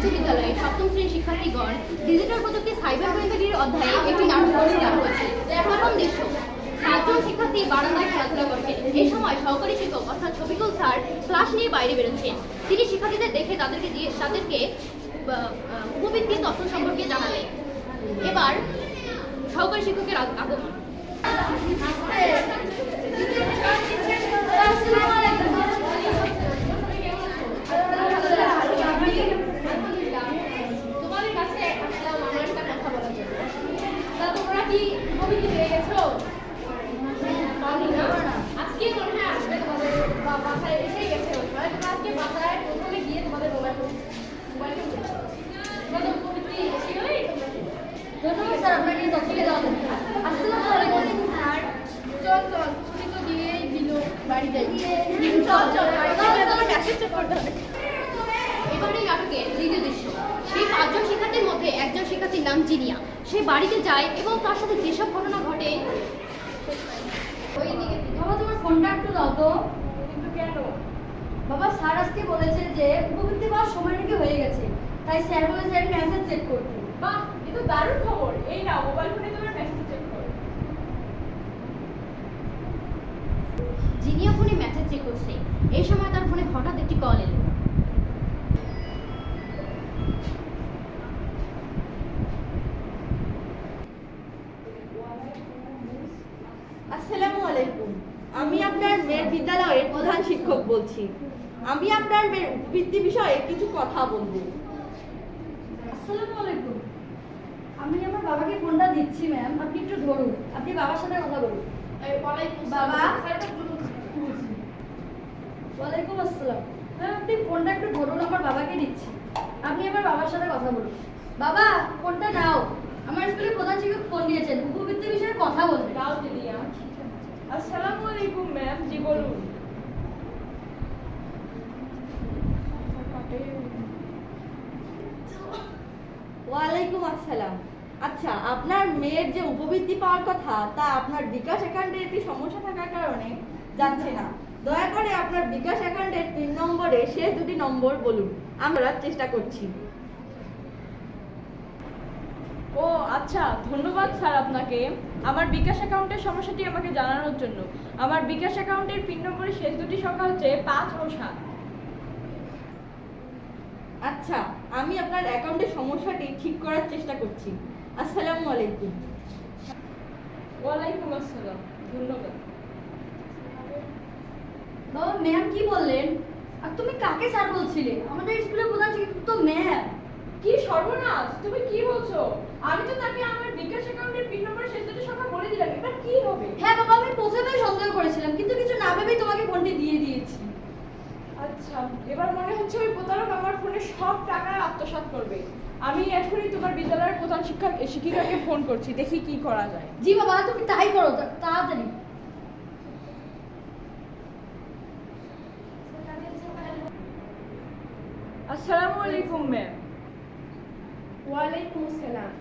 উচ্চ বিদ্যালয়ের সপ্তম শ্রেণীর শিক্ষার্থীগণ ডিজিটাল প্রযুক্তি সাইবার গোয়েন্দাগিরির অধ্যায়ে একটি নাটক অনুশীলন করছে। প্রথম দৃশ্য, 7 জন শিক্ষার্থী বারান্দায় খেলাধুলা করছে। এই সময় সহকারী শিক্ষক অর্থাৎ শফিকুল স্যার ক্লাস নিয়ে বাইরে বেরোচ্ছেন। তিনি শিক্ষার্থীদের দেখে তাদেরকে উপবৃত্তি তথ্য সম্পর্কে জানালেন। এবার সহকারী শিক্ষকের আগমন। তোমাদের কাছে আসলাম আমার একটা কথা বলার জন্য। তা তোমরা কি উপবৃত্তি পেয়ে গেছো? আজকে মনে হয় আসবে, তোমাদের বাসায় এসে গেছে। আজকে বাসায় প্রথমে গিয়ে তোমাদের মোবাইলটা তোমাদের উপবৃত্তি এসে গেলেই ধন্যবাদ স্যার, আপনাকে দশকে দাও। আসসালামু আলাইকুম স্যার। চল চল, তুমি তো দিয়েই দিল, বাড়ি যাই। চল চল, তোমার মেসেজ চেক করতে হবে। এবারে নাটকের দ্বিতীয় দৃশ্য, সেই 5 জন শিক্ষার্থীর মধ্যে একজন শিক্ষার্থীর নাম জিনিয়া। সে বাড়িতে যায় এবং তার সাথে যেসব ঘটনা ঘটে। বাবা, তোমার ফোনটা একটু দাও তো। কিন্তু কেন? বাবা, স্যার আজকে বলেছে যে উপবৃত্তি পাওয়ার সময় নাকি হয়ে গেছে, তাই স্যার বলেছে আমি মেসেজ চেক করতে। বাহ, এ তো দারুণ খবর। এই নাও, মোবাইল ফোনে তোমার মেসেজ চেক করো। জিনিয়া ফোনে মেসেজ চেক করছে। এই সময় তার ফোনে হঠাৎ একটি কল এলো। আসসালামু আলাইকুম, আমি আপনার মেয়ের বিদ্যালয়ের প্রধান শিক্ষক বলছি। আমি আপনার মেয়ের উপবৃত্তি বিষয়ে কিছু কথা বলবো। আসসালামু আলাইকুম, আমি আমার বাবাকে ফোনটা দিচ্ছি ম্যাম, আপনি একটু ধরুন, আপনি বাবার সাথে কথা বলুন। বাবা, ওয়ালাইকুম আসসালাম। ম্যাম, আপনি ফোনটা একটু ধরুন, আমার বাবাকে দিচ্ছি, আপনি আমার বাবার সাথে কথা বলুন। বাবা, ফোনটা নাও, আমার স্কুলের প্রধান শিক্ষক ফোন দিয়েছেন, উপবৃত্তি বিষয়ে কথা বলবে। দাও দিদিয়া। আসসালামু আলাইকুম ম্যাম, জি বলুন। ওয়ালাইকুম আসসালাম। আচ্ছা, আপনার মেয়ের যে উপবৃত্তি পাওয়ার কথা তা আপনার বিকাশ অ্যাকাউন্টে একটি সমস্যা থাকার কারণে যাচ্ছে না। দয়া করে আপনার বিকাশ অ্যাকাউন্টের 3 নম্বরে শেষ 2টি নম্বর বলুন, আমরা চেষ্টা করছি। ও আচ্ছা, ধন্যবাদ স্যার আপনাকে আমার বিকাশ অ্যাকাউন্টের সমস্যাটি আমাকে জানানোর জন্য। আমার বিকাশ অ্যাকাউন্টের পিন নম্বরের শেষ 2টি সংখ্যা হচ্ছে 5 ও 7। আচ্ছা, আমি আপনার অ্যাকাউন্টের সমস্যাটি ঠিক করার চেষ্টা করছি। আসসালামু আলাইকুম। ওয়ালাইকুম আসসালাম, ধন্যবাদ। বাবা, ম্যাম কি বললেন? আর তুমি কাকে স্যার বলছিলে? আমাদের স্কুলের প্রধান শিক্ষক তো ম্যাম। কি সর্বনাশ, তুমি কি বলছো? আমি তো তাকে আমার বিকাশ অ্যাকাউন্টের পিন নম্বরের শেষ 2টি সংখ্যা বলে দিলাম, এবার কি হবে? হ্যাঁ বাবা, আমি প্রথমেই সন্দেহ করেছিলাম, কিন্তু কিছু না ভেবেই তোমাকে ফোনটি দিয়ে দিয়েছি। আচ্ছা, এবার মনে হচ্ছে ওই প্রতারক আমার ফোনে সব টাকা আত্মসাৎ করবে। আমি এখনই তোমার বিদ্যালয়ের প্রধান শিক্ষিকাকে ফোন করছি, দেখি কি করা যায়। জি বাবা, তুমি তাই করো, তাড়াতাড়ি। আসসালামু আলাইকুম ম্যাম। ওয়ালাইকুম আসসালাম।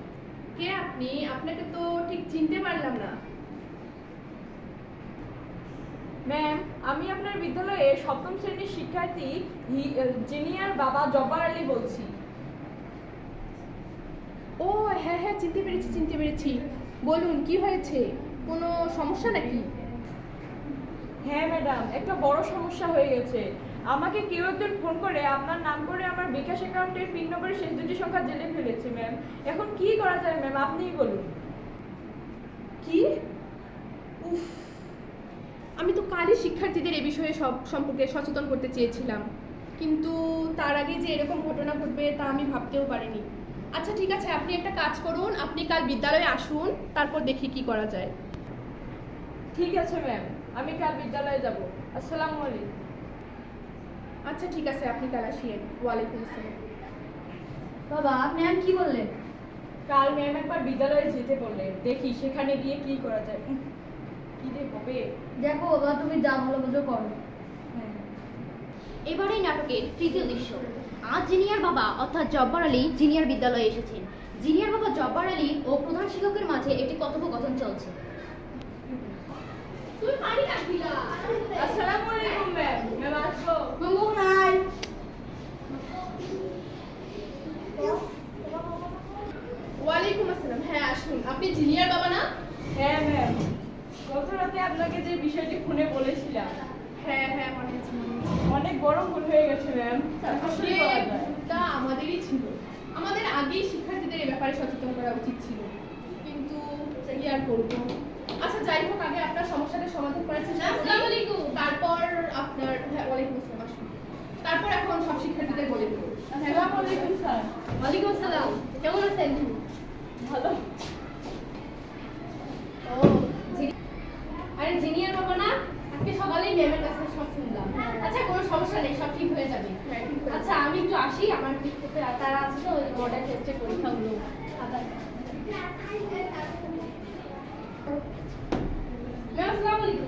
কে আপনি? আপনাকে তো ঠিক চিনতে পারলাম না। ম্যাম, আমি আপনার বিদ্যালয়ে সপ্তম শ্রেণীর শিক্ষার্থী জিনিয়ার বাবা জব্বার আলী বলছি। ও হ্যাঁ হ্যাঁ, চিনতে পেরেছি। বলুন, কি হয়েছে? কোনো সমস্যা নাকি? হ্যাঁ ম্যাডাম, একটা বড় সমস্যা হয়ে গেছে। আমাকে কেউ একজন ফোন করে আপনার নাম করে আমার বিকাশ অ্যাকাউন্টের পিন নম্বরের শেষ 2টি সংখ্যা জেনে ফেলেছে ম্যাম। এখন কি করা যায় ম্যাম, আপনিই বলুন। কি? উফ, আমি তো কালই শিক্ষার্থীদের এ বিষয়ে সব সম্পর্কে সচেতন করতে চেয়েছিলাম, কিন্তু তার আগে যে এরকম ঘটনা ঘটবে তা আমি ভাবতেও পারিনি। আচ্ছা ঠিক আছে, আপনি একটা কাজ করুন, আপনি কাল বিদ্যালয়ে আসুন, তারপর দেখি কি করা যায়। ঠিক আছে ম্যাম, আমি কাল বিদ্যালয়ে যাব। আসসালামু আলাইকুম। আচ্ছা ঠিক আছে, আপনি কাল আসিয়েন। ওয়ালাইকুম আসসালাম। বাবা, ম্যাম কি বললেন? কাল ম্যাম একবার বিদ্যালয়ে যেতে বললেন, দেখি সেখানে গিয়ে কি করা যায়। কি রে হবে? দেখো বাবা, তুমি যা ভালো বুঝো করো। হ্যাঁ। এবারে নাটকের তৃতীয় দৃশ্য, আজ জিনিয়ার বাবা অর্থাৎ জব্বার আলী জিনিয়ার বিদ্যালয়ে এসেছেন। জিনিয়ার বাবা জব্বার আলী ও প্রধান শিক্ষকের মাঝে একটি কথোপকথন চলছে। আসসালামু আলাইকুম ম্যাম। ম্যাম আসবো? মামু নাই। আসুন। আপনি জিনিয়ার বাবা না? হ্যাঁ ম্যাম, গত রাতে আপনাকে যে বিষয়টি ফোনে বলেছিলাম, হ্যাঁ হ্যাঁ, মনে আছে। অনেক বড় ভুল হয়ে গেছে ম্যাম। আসলে ভুলটা আমাদেরই ছিল। আমাদের আগেই শিক্ষার্থীদের এ ব্যাপারে সচেতন করা উচিত ছিল, কিন্তু কি আর করবো। আচ্ছা যাই হোক, আগে আপনার সমস্যাটার সমাধান করার চেষ্টা করি। আসসালামু আলাইকুম। তারপর আপনার, হ্যাঁ ওয়ালাইকুম আসসালাম, আসুন। তারপর এখন সব শিক্ষার্থীদের বলে দেবো। আসসালামু আলাইকুম স্যার। ওয়ালাইকুম আসসালাম। কেমন আছেন? ভালো। ও, আরে জিনিয়ার বাবা না? আজকে সকালেই ম্যামের কাছে সব শুনলাম। আচ্ছা কোনো সমস্যা নেই, সব ঠিক হয়ে যাবে। আচ্ছা আমি একটু আসি, আমার দিক থেকে তারা আছে তো ওই মডেল টেস্টের পরীক্ষাগুলো খাতায়। ম্যাম আসসালামু আলাইকুম।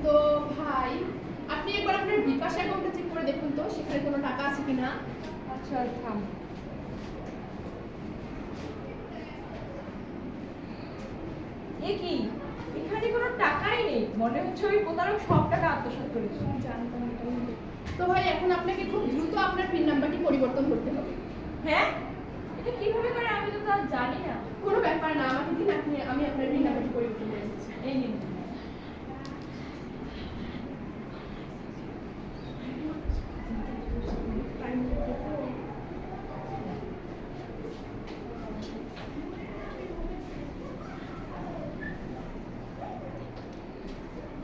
তো ভাই, আপনি একবার আপনার বিকাশ অ্যাকাউন্টটা চেক করে দেখুন তো সেখানে কোনো টাকা আছে কিনা। আচ্ছা থাম। এ কি, এখানে কোনো টাকাই নেই, মনে হচ্ছে ওই প্রতারক সব টাকা আত্মসাৎ করেছে। জানতাম এটাই হবে। তো ভাই এখন আপনাকে খুব দ্রুত আপনার পিন নাম্বারটি পরিবর্তন করতে হবে। হ্যাঁ, এটা কিভাবে করে আমি তো তা জানি না। কোনো ব্যাপার না, আমাকে দিন, আমি আপনার পিন নাম্বারটি পরিবর্তন করে দিচ্ছি। এই নিন।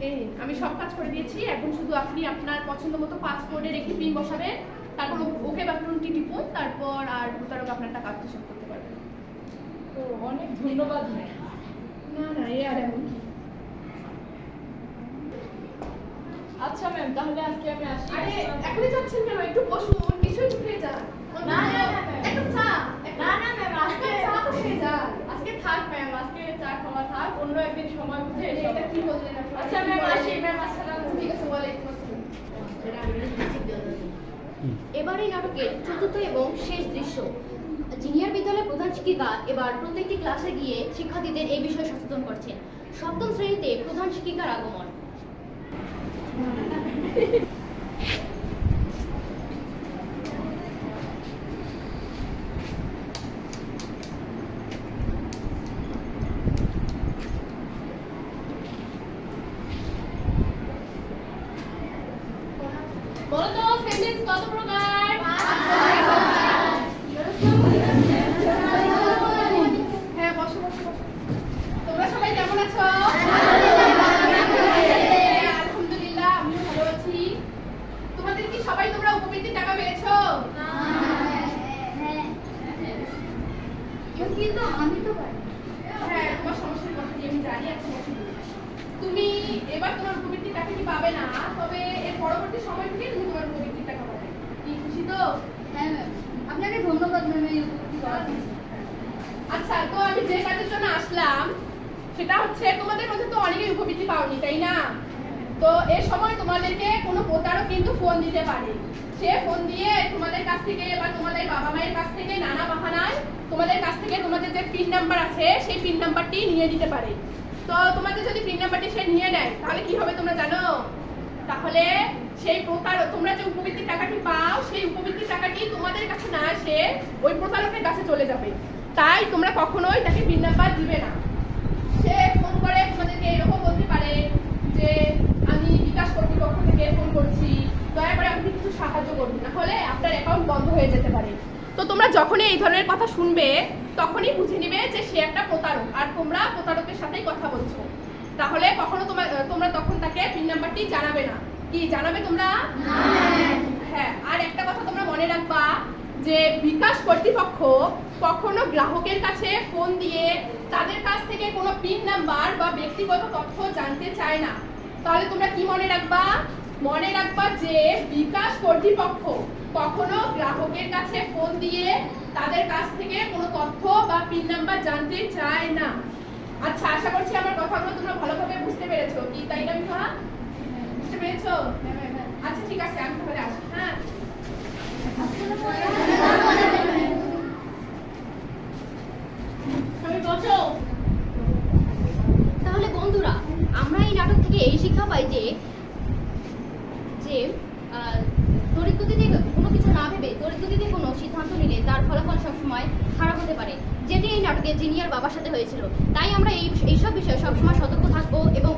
এই নিন, আমি সব কাজ করে দিয়েছি। এখন শুধু আপনি আপনার পছন্দ মতো পাসপোর্টের একটি পিন বসাবেন, তারপর ওকে বাটনটি টিপুন, তারপর আর প্রতারক আপনার টাকা আত্মসাৎ করতে পারবেন। তো অনেক ধন্যবাদ ম্যাম। না না, এ আর এমন কি। আচ্ছা ম্যাম, তাহলে আজকে আমি আসি। আরে এখনই যাচ্ছেন কেন? একটু বসুন, কিছুই তো খেয়ে যান। না, না, না, ম্যাম। একটু চা। না না ম্যাম, আজকে চা তো খেয়ে যান। আজকে থাক ম্যাম, আজকে চা খাওয়া থাক, অন্য একদিন সময় বুঝে এসে। এটা কি বললেন আপনি? আচ্ছা ম্যাম, আসি ম্যাম, আসসালামু আলাইকুম। ঠিক আছে, ওয়ালাইকুম আসসালাম। এবার এই নাটকের চতুর্থ এবং শেষ দৃশ্য। জিনিয়ার বিদ্যালয়ের প্রধান শিক্ষিকা এবার প্রত্যেকটি ক্লাসে গিয়ে শিক্ষার্থীদের এই বিষয়ে সচেতন করছেন। সপ্তম শ্রেণীতে প্রধান শিক্ষিকার আগমন। বলো তো সেন্টেন্স কত প্রকার? হ্যাঁ, বসো বসো বসো। তোমরা সবাই কেমন আছো? আলহামদুলিল্লাহ, আমিও ভালো আছি। তোমাদের কি সবাই তোমরা উপবৃত্তির টাকা পেয়েছো? কিন্তু আমি তো পারি। হ্যাঁ, তোমার সমস্যার কথা কি আমি জানি, এখন বসে বলি। তুমি এবার তোমার উপবৃত্তির টাকা কি পাবে না, তবে এর পরবর্তী সময় থেকে তুমি তোমার উপবৃত্তির টাকা পাবে। কি খুশি তো? হ্যাঁ ম্যাম, আপনাকে ধন্যবাদ ম্যাম এই উপস্থিত করার জন্য। আচ্ছা, তো আমি যে কাজের জন্য আসলাম সেটা হচ্ছে, তোমাদের মধ্যে তো অনেকেই উপবৃত্তি পাওনি, তাই না? তো এর সময় তোমাদেরকে কোনো প্রতারক কিন্তু ফোন দিতে পারে। সে ফোন দিয়ে তোমাদের কাছ থেকে বা তোমাদের বাবা মায়ের কাছ থেকে নানা বাহানায় তোমাদের কাছ থেকে তোমাদের যে পিন নাম্বার আছে সেই পিন নাম্বারটি নিয়ে নিতে পারে। তো তোমাদের যদি পিন নাম্বারটি সে নিয়ে নেয় তাহলে কি হবে তোমরা জানো? তাহলে সেই প্রতারক, তোমরা যে উপবৃত্তির টাকাটি পাও সেই উপবৃত্তির টাকাটি তোমাদের কাছে না এসে ওই প্রতারকের কাছে চলে যাবে। তাই তোমরা কখনোই তাকে পিন নাম্বার দিবে না। সে ফোন করে তোমাদেরকে এরকম বলতে পারে যে আমি বিকাশ কর্তৃপক্ষ থেকে ফোন করছি, দয়া করে আপনি কিছু সাহায্য করুন, না হলে আপনার অ্যাকাউন্ট বন্ধ হয়ে যেতে পারে। তো তোমরা যখনই এই ধরনের কথা শুনবে তখনই বুঝে নিবে যে সে একটা প্রতারক আর তোমরা প্রতারকের সাথেই কথা বলছো। তাহলে কখনো তোমরা তখন তাকে পিন নাম্বারটি জানাবে না। কি জানাবে তোমরা? হ্যাঁ, আর একটা কথা তোমরা মনে রাখবা যে বিকাশ কর্তৃপক্ষ কখনো গ্রাহকের কাছে ফোন দিয়ে তাদের কাছ থেকে কোনো পিন নাম্বার বা ব্যক্তিগত তথ্য জানতে চায় না। তাহলে তোমরা কি মনে রাখবা? মনে রাখবা যে বিকাশ কর্তৃপক্ষ কখনো গ্রাহকের কাছে ফোন দিয়ে তাদের কাছ থেকে কোনো তথ্য বা পিন নাম্বার জানতে চায় না। আচ্ছা, আশা করছি আমার কথাগুলো তোমরা ভালোভাবে বুঝতে পেরেছো, কি তাই না মিঠা? বুঝতে পেরেছো? আচ্ছা ঠিক আছে, আমি তাহলে আসি। হ্যাঁ, সবাই বসো। তাহলে বন্ধুরা, আমরা এই নাটক থেকে এই শিক্ষা পাই যে তড়িৎ গতিতে কোনো কিছু না ভেবে তড়িৎ গতিতে কোনো সিদ্ধান্ত নিলে তার তার ফলাফল সবসময় খারাপ হতে পারে, যেটি এই নাটকে জিনিয়ার বাবার সাথে হয়েছিল। তাই আমরা এইসব বিষয়ে সবসময় সতর্ক থাকবো এবং